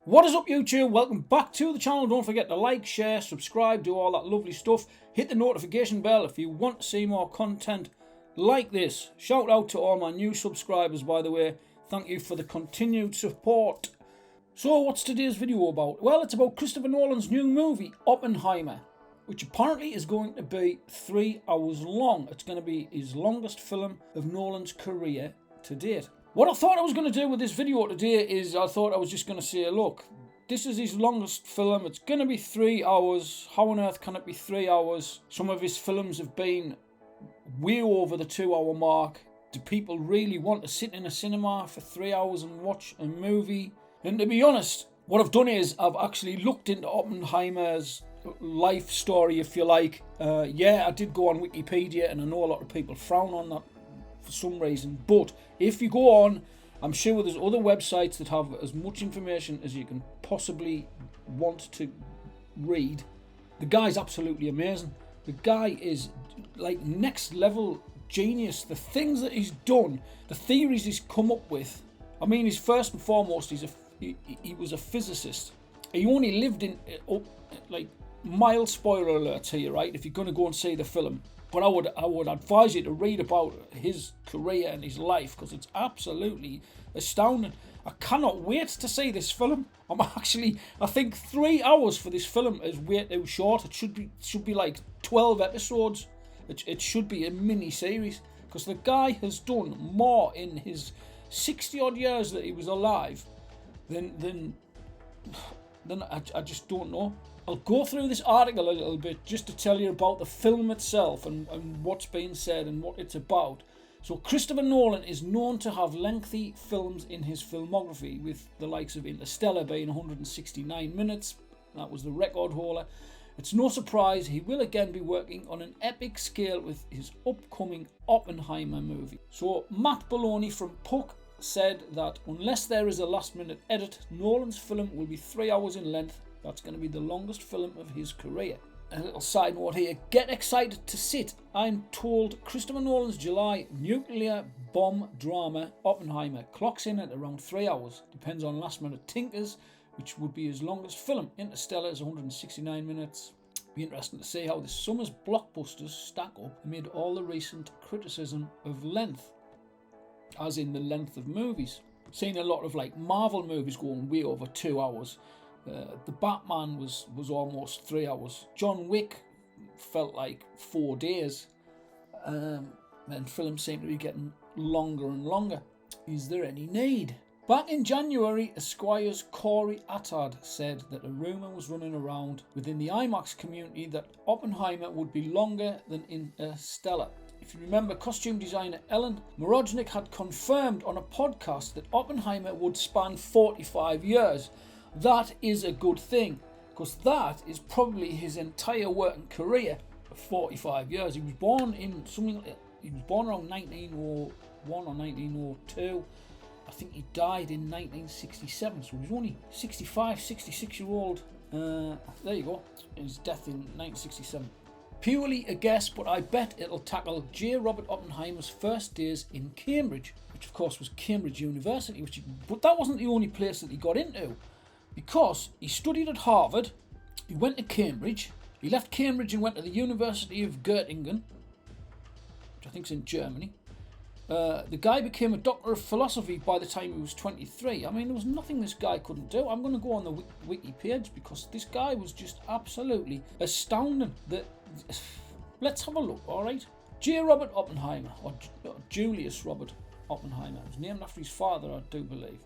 What is up, YouTube? Welcome back to the channel. Don't forget to like, share, subscribe, do all that lovely stuff. Hit the notification bell if you want to see more content like this. Shout out to all my new subscribers, by the way. Thank you for the continued support. So what's today's video about? Well, it's about Christopher Nolan's new movie, Oppenheimer, which apparently is going to be 3 hours long. It's going to be his longest film of Nolan's career to date. What I thought I was going to do with this video today is I thought I was just going to say, look, this is his longest film. It's going to be 3 hours. How on earth can it be 3 hours? Some of his films have been way over the 2 hour mark. Do people really want to sit in a cinema for 3 hours and watch a movie? And to be honest, what I've done is I've actually looked into Oppenheimer's life story, if you like. Yeah, I did go on Wikipedia, and I know a lot of people frown on that for some reason, but if you go on, I'm sure there's other websites that have as much information as you can possibly want to read. The guy's absolutely amazing. The guy is like next level genius. The things that he's done, the theories he's come up with. I mean, he's first and foremost, he was a physicist. He only lived in like mild spoiler alerts here, right? If you're going to go and see the film. But I would advise you to read about his career and his life, because it's absolutely astounding. I cannot wait to see this film. I think 3 hours for this film is way too short. It should be like 12 episodes. It should be a mini series, because the guy has done more in his 60 odd years that he was alive than I just don't know. I'll go through this article a little bit just to tell you about the film itself and what's being said and what it's about. So Christopher Nolan is known to have lengthy films in his filmography, with the likes of Interstellar being 169 minutes. That was the record holder. It's no surprise he will again be working on an epic scale with his upcoming Oppenheimer movie. So Matt Belloni from Puck said that unless there is a last minute edit, Nolan's film will be 3 hours in length. That's going to be the longest film of his career. A little side note here, get excited to sit. I'm told Christopher Nolan's July nuclear bomb drama Oppenheimer clocks in at around 3 hours. Depends on last minute tinkers, which would be his longest film. Interstellar is 169 minutes. Be interesting to see how this summer's blockbusters stack up amid all the recent criticism of length, as in the length of movies. Seen a lot of like Marvel movies going way over 2 hours. The Batman was almost 3 hours. John Wick felt like 4 days. And films seem to be getting longer and longer. Is there any need? Back in January, Esquire's Corey Attard said that a rumour was running around within the IMAX community that Oppenheimer would be longer than Interstellar. If you remember, costume designer Ellen Moroznik had confirmed on a podcast that Oppenheimer would span 45 years. That is a good thing, because that is probably his entire working career of 45 years. He was born in around 1901 or 1902. I think he died in 1967, so he was only 66 year old. There you go, his death in 1967. Purely a guess, but I bet it'll tackle J.Robert Oppenheimer's first days in Cambridge, which of course was Cambridge University, but that wasn't the only place that he got into. Because he studied at Harvard, he went to Cambridge, he left Cambridge and went to the University of Göttingen, which I think is in Germany. The guy became a doctor of philosophy by the time he was 23. I mean, there was nothing this guy couldn't do. I'm going to go on the wiki page because this guy was just absolutely astounding. Let's have a look, alright? J.Robert Oppenheimer, or Julius Robert Oppenheimer, was named after his father, I do believe.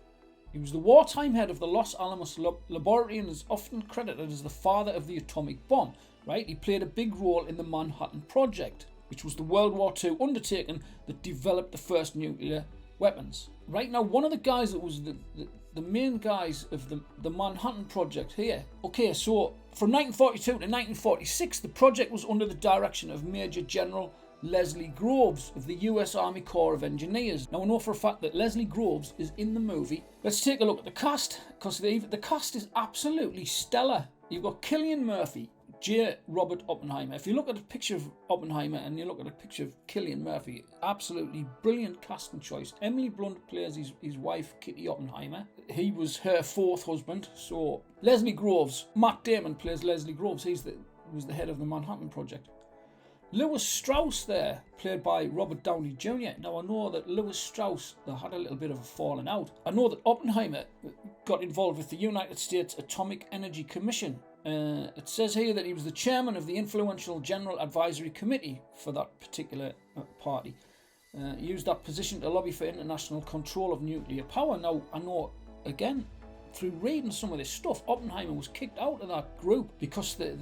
He was the wartime head of the Los Alamos laboratory and is often credited as the father of the atomic bomb, right? He played a big role in the Manhattan Project, which was the World War II undertaking that developed the first nuclear weapons. Right now, one of the guys that was the main guys of the Manhattan Project here. Okay, so from 1942 to 1946, the project was under the direction of Major General Leslie Groves of the US Army Corps of Engineers. Now I know for a fact that Leslie Groves is in the movie. Let's take a look at the cast, because the cast is absolutely stellar. You've got Cillian Murphy, J.Robert Oppenheimer. If you look at a picture of Oppenheimer and you look at a picture of Cillian Murphy, absolutely brilliant casting choice. Emily Blunt plays his wife, Kitty Oppenheimer. He was her fourth husband. So Leslie Groves, Matt Damon plays Leslie Groves. He was the head of the Manhattan Project. Lewis Strauss there, played by Robert Downey Jr. Now I know that Lewis Strauss, they had a little bit of a falling out. I know that Oppenheimer got involved with the United States Atomic Energy Commission. It says here that he was the chairman of the influential General Advisory Committee for that particular party. He used that position to lobby for international control of nuclear power. Now, I know, again, through reading some of this stuff, Oppenheimer was kicked out of that group because they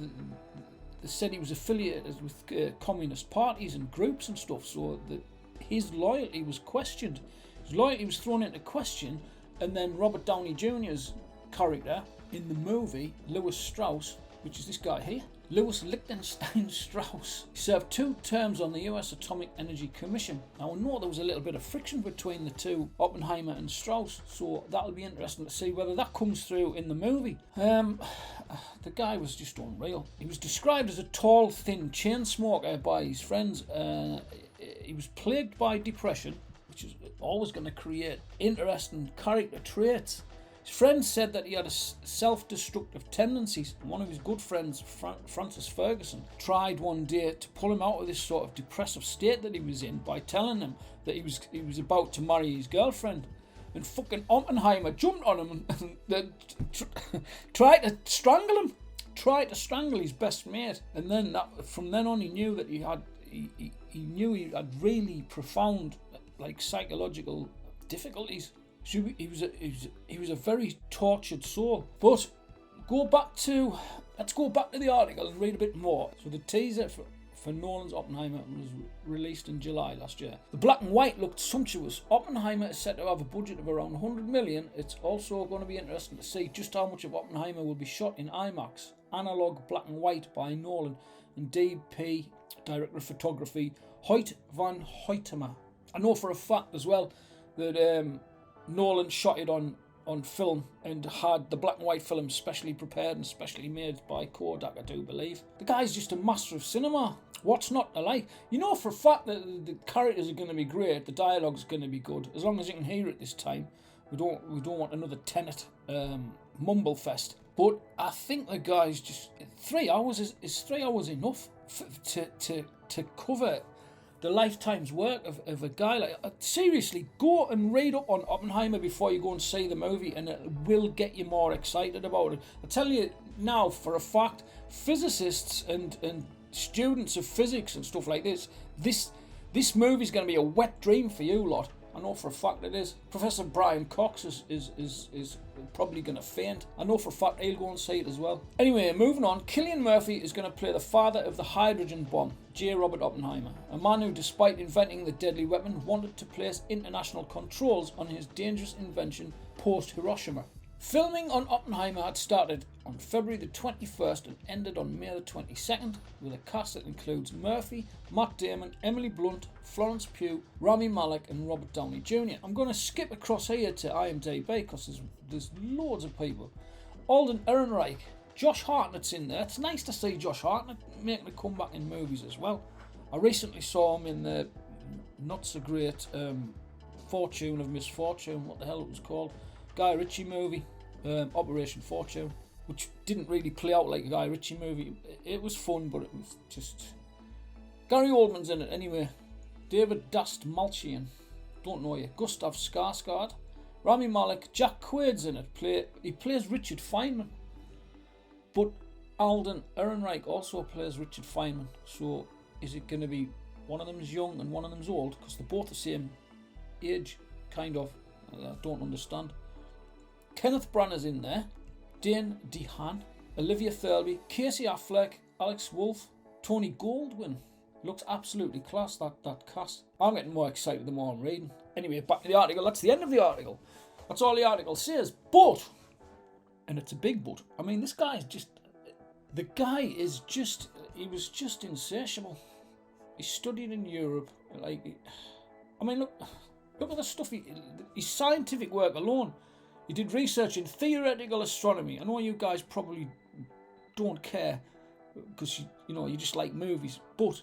said he was affiliated with communist parties and groups and stuff, so that his loyalty was questioned. His loyalty was thrown into question, and then Robert Downey Jr.'s character in the movie, Lewis Strauss, which is this guy here, Lewis Lichtenstein Strauss, served 2 terms on the US Atomic Energy Commission. Now I know there was a little bit of friction between the two, Oppenheimer and Strauss, so that'll be interesting to see whether that comes through in the movie. The guy was just unreal. He was described as a tall, thin chain smoker by his friends. He was plagued by depression, which is always going to create interesting character traits. His friends said that he had self-destructive tendencies. One of his good friends, Francis Ferguson, tried one day to pull him out of this sort of depressive state that he was in by telling him that he was about to marry his girlfriend. And fucking Oppenheimer jumped on him and tried to strangle him. Tried to strangle his best mate. And then from then on, he knew that he knew he had really profound, like, psychological difficulties. So he was a very tortured soul. But let's go back to the article and read a bit more. So the teaser for Nolan's Oppenheimer was released in July last year. The black and white looked sumptuous. Oppenheimer is said to have a budget of around 100 million. It's also going to be interesting to see just how much of Oppenheimer will be shot in IMAX, analog black and white by Nolan and DP, director of photography, Hoyt van Hoytema. I know for a fact as well that Nolan shot it on film and had the black and white film specially prepared and specially made by Kodak, I do believe. The guy's just a master of cinema. What's not to like? You know for a fact that the characters are going to be great, the dialogue's going to be good, as long as you can hear it this time. We don't want another Tenet mumble fest. But I think the guy's just 3 hours is 3 hours enough to cover the lifetime's work of a guy like. Seriously, go and read up on Oppenheimer before you go and see the movie, and it will get you more excited about it. I tell you now for a fact, physicists and students of physics and stuff like this movie's going to be a wet dream for you lot. I know for a fact it is. Professor Brian Cox is probably going to faint. I know for a fact he'll go and see it as well. Anyway, moving on. Cillian Murphy is going to play the father of the hydrogen bomb, J.Robert Oppenheimer, a man who, despite inventing the deadly weapon, wanted to place international controls on his dangerous invention post-Hiroshima. Filming on Oppenheimer had started on February the 21st and ended on May the 22nd, with a cast that includes Murphy, Matt Damon, Emily Blunt, Florence Pugh, Rami Malek and Robert Downey Jr. I'm going to skip across here to IMDb because there's loads of people. Alden Ehrenreich, Josh Hartnett's in there. It's nice to see Josh Hartnett making a comeback in movies as well. I recently saw him in the not so great Fortune of Misfortune, what the hell it was called, Guy Ritchie movie, Operation Fortune, which didn't really play out like a Guy Ritchie movie. It was fun, but it was just... Gary Oldman's in it anyway. David Dastmalchian, don't know you. Gustav Skarsgård, Rami Malek, Jack Quaid's in it. He plays Richard Feynman. But Alden Ehrenreich also plays Richard Feynman. So is it going to be one of them's young and one of them's old? Because they're both the same age, kind of. I don't understand. Kenneth Branagh's in there, Dane DeHaan, Olivia Thirlby, Casey Affleck, Alex Wolff, Tony Goldwyn. Looks absolutely class, that cast. I'm getting more excited the more I'm reading. Anyway, back to the article. That's the end of the article. That's all the article says. But, and it's a big but, I mean, this guy is just... The guy is just... He was just insatiable. He studied in Europe. Like, I mean, look at the stuff. His scientific work alone. He did research in theoretical astronomy. I know you guys probably don't care, because you just like movies, but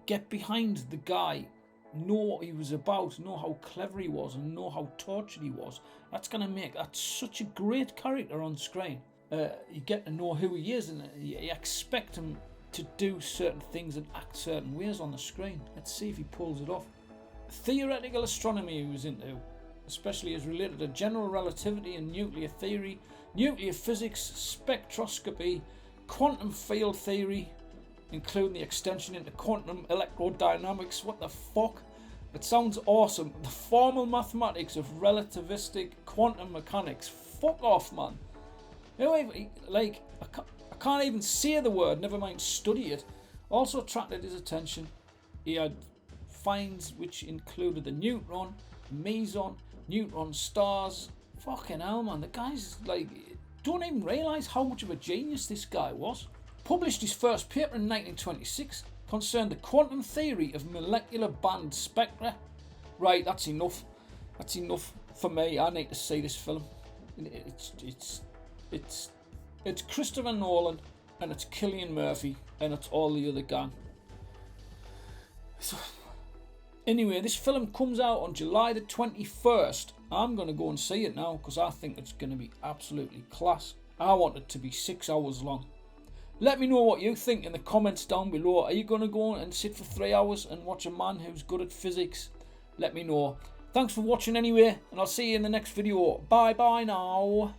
get behind the guy, know what he was about, know how clever he was, and know how tortured he was. That's going to make that such a great character on screen. You get to know who he is, and you expect him to do certain things and act certain ways on the screen. Let's see if he pulls it off. Theoretical astronomy he was into, especially as related to general relativity and nuclear theory, nuclear physics, spectroscopy, quantum field theory, including the extension into quantum electrodynamics. What the fuck? It sounds awesome. The formal mathematics of relativistic quantum mechanics. Fuck off, man. I can't even say the word, never mind study it. Also attracted his attention. He had finds which included the neutron, meson, neutron stars. Fucking hell, man. The guy's don't even realise how much of a genius this guy was. Published his first paper in 1926, concerned the quantum theory of molecular band spectra. Right, that's enough. That's enough for me. I need to see this film. It's Christopher Nolan, and it's Cillian Murphy, and it's all the other gang. So, anyway, this film comes out on July the 21st. I'm going to go and see it now because I think it's going to be absolutely class. I want it to be 6 hours long. Let me know what you think in the comments down below. Are you going to go and sit for 3 hours and watch a man who's good at physics? Let me know. Thanks for watching anyway, and I'll see you in the next video. Bye bye now.